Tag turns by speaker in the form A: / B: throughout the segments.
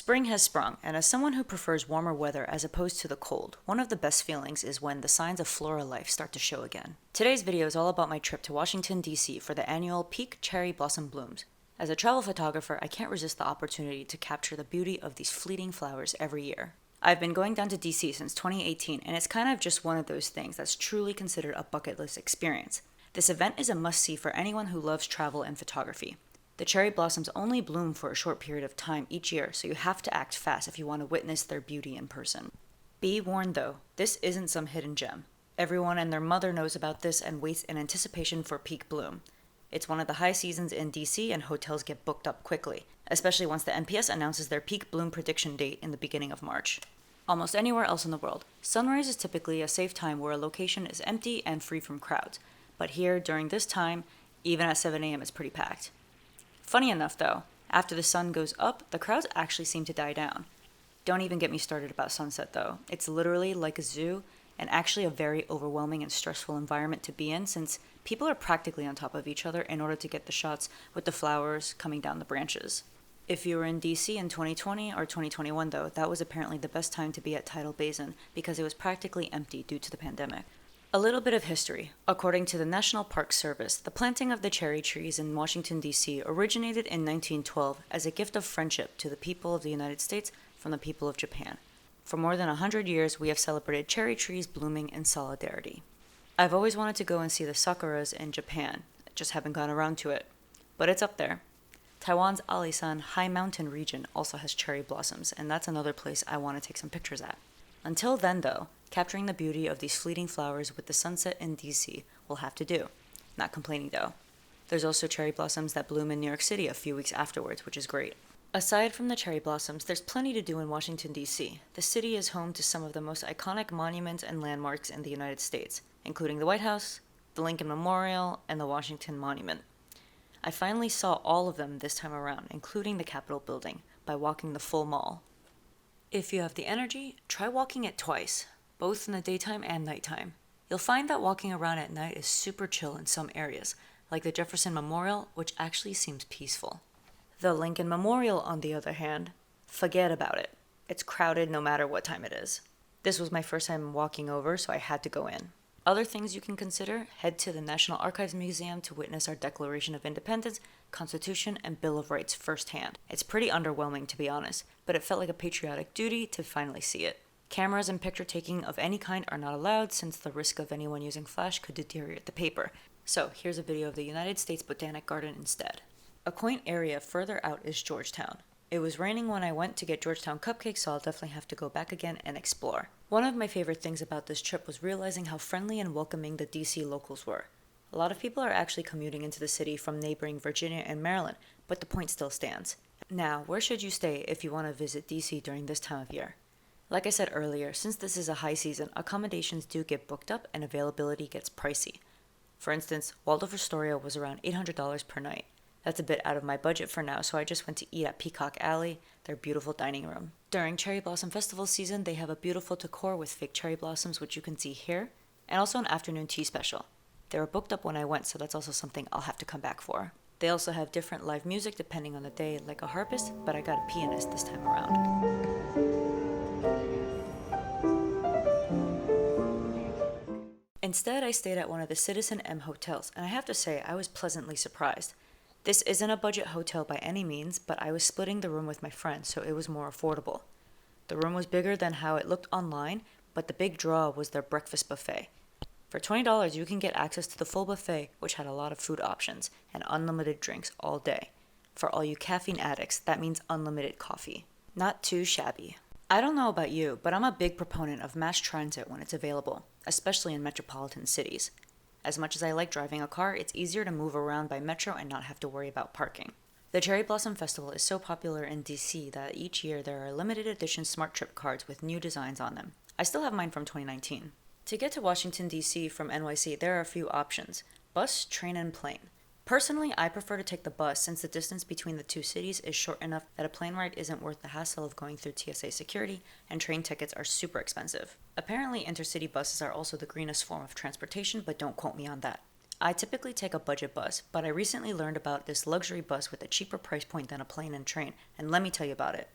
A: Spring has sprung, and as someone who prefers warmer weather as opposed to the cold, one of the best feelings is when the signs of floral life start to show again. Today's video is all about my trip to Washington, D.C. for the annual Peak Cherry Blossom Blooms. As a travel photographer, I can't resist the opportunity to capture the beauty of these fleeting flowers every year. I've been going down to DC since 2018, and it's kind of just one of those things that's truly considered a bucket list experience. This event is a must-see for anyone who loves travel and photography. The cherry blossoms only bloom for a short period of time each year, so you have to act fast if you want to witness their beauty in person. Be warned though, this isn't some hidden gem. Everyone and their mother knows about this and waits in anticipation for peak bloom. It's one of the high seasons in DC and hotels get booked up quickly, especially once the NPS announces their peak bloom prediction date in the beginning of March. Almost anywhere else in the world, sunrise is typically a safe time where a location is empty and free from crowds, but here during this time, even at 7 a.m. it's pretty packed. Funny enough though, after the sun goes up, the crowds actually seem to die down. Don't even get me started about sunset though. It's literally like a zoo and actually a very overwhelming and stressful environment to be in since people are practically on top of each other in order to get the shots with the flowers coming down the branches. If you were in DC in 2020 or 2021 though, that was apparently the best time to be at Tidal Basin because it was practically empty due to the pandemic. A little bit of history. According to the National Park Service, the planting of the cherry trees in Washington, D.C. originated in 1912 as a gift of friendship to the people of the United States from the people of Japan. For more than 100 years, we have celebrated cherry trees blooming in solidarity. I've always wanted to go and see the sakuras in Japan, just haven't gone around to it. But it's up there. Taiwan's Alishan High Mountain region also has cherry blossoms, and that's another place I want to take some pictures at. Until then, though, capturing the beauty of these fleeting flowers with the sunset in DC will have to do. Not complaining, though. There's also cherry blossoms that bloom in New York City a few weeks afterwards, which is great. Aside from the cherry blossoms, there's plenty to do in Washington, D.C. The city is home to some of the most iconic monuments and landmarks in the United States, including the White House, the Lincoln Memorial, and the Washington Monument. I finally saw all of them this time around, including the Capitol building, by walking the full mall. If you have the energy, try walking it twice, both in the daytime and nighttime. You'll find that walking around at night is super chill in some areas, like the Jefferson Memorial, which actually seems peaceful. The Lincoln Memorial, on the other hand, forget about it. It's crowded no matter what time it is. This was my first time walking over, so I had to go in. Other things you can consider: head to the National Archives Museum to witness our Declaration of Independence, Constitution, and Bill of Rights firsthand. It's pretty underwhelming, to be honest, but it felt like a patriotic duty to finally see it. Cameras and picture taking of any kind are not allowed since the risk of anyone using flash could deteriorate the paper. So here's a video of the United States Botanic Garden instead. A quaint area further out is Georgetown. It was raining when I went to get Georgetown cupcakes, so I'll definitely have to go back again and explore. One of my favorite things about this trip was realizing how friendly and welcoming the DC locals were. A lot of people are actually commuting into the city from neighboring Virginia and Maryland, but the point still stands. Now, where should you stay if you want to visit DC during this time of year? Like I said earlier, since this is a high season, accommodations do get booked up and availability gets pricey. For instance, Waldorf Astoria was around $800 per night. That's a bit out of my budget for now, so I just went to eat at Peacock Alley, their beautiful dining room. During Cherry Blossom Festival season, they have a beautiful decor with fake cherry blossoms, which you can see here, and also an afternoon tea special. They were booked up when I went, so that's also something I'll have to come back for. They also have different live music depending on the day, like a harpist, but I got a pianist this time around. Instead, I stayed at one of the Citizen M hotels, and I have to say I was pleasantly surprised. This isn't a budget hotel by any means, but I was splitting the room with my friend, so it was more affordable. The room was bigger than how it looked online, but the big draw was their breakfast buffet. For $20, you can get access to the full buffet, which had a lot of food options, and unlimited drinks all day. For all you caffeine addicts, that means unlimited coffee. Not too shabby. I don't know about you, but I'm a big proponent of mass transit when it's available, especially in metropolitan cities. As much as I like driving a car, it's easier to move around by metro and not have to worry about parking. The Cherry Blossom Festival is so popular in DC that each year there are limited edition Smart Trip cards with new designs on them. I still have mine from 2019. To get to Washington, D.C. from NYC, there are a few options: bus, train, and plane. Personally, I prefer to take the bus since the distance between the two cities is short enough that a plane ride isn't worth the hassle of going through TSA security, and train tickets are super expensive. Apparently, intercity buses are also the greenest form of transportation, but don't quote me on that. I typically take a budget bus, but I recently learned about this luxury bus with a cheaper price point than a plane and train, and let me tell you about it.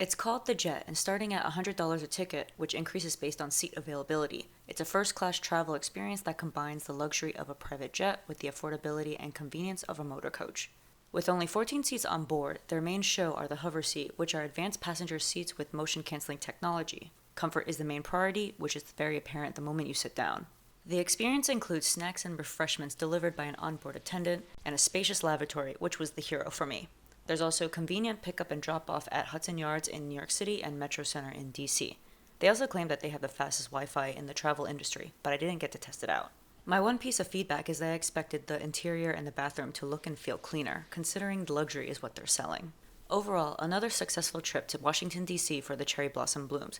A: It's called the Jet and starting at $100 a ticket, which increases based on seat availability. It's a first-class travel experience that combines the luxury of a private jet with the affordability and convenience of a motor coach. With only 14 seats on board, their main show are the hover seat, which are advanced passenger seats with motion-canceling technology. Comfort is the main priority, which is very apparent the moment you sit down. The experience includes snacks and refreshments delivered by an onboard attendant and a spacious lavatory, which was the hero for me. There's also convenient pickup and drop-off at Hudson Yards in New York City and Metro Center in DC. They also claim that they have the fastest Wi-Fi in the travel industry, but I didn't get to test it out. My one piece of feedback is that I expected the interior and the bathroom to look and feel cleaner, considering the luxury is what they're selling. Overall, another successful trip to Washington, D.C. for the cherry blossom blooms.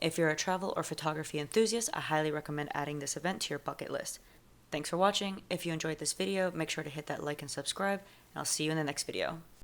A: If you're a travel or photography enthusiast, I highly recommend adding this event to your bucket list. Thanks for watching. If you enjoyed this video, make sure to hit that like and subscribe, and I'll see you in the next video.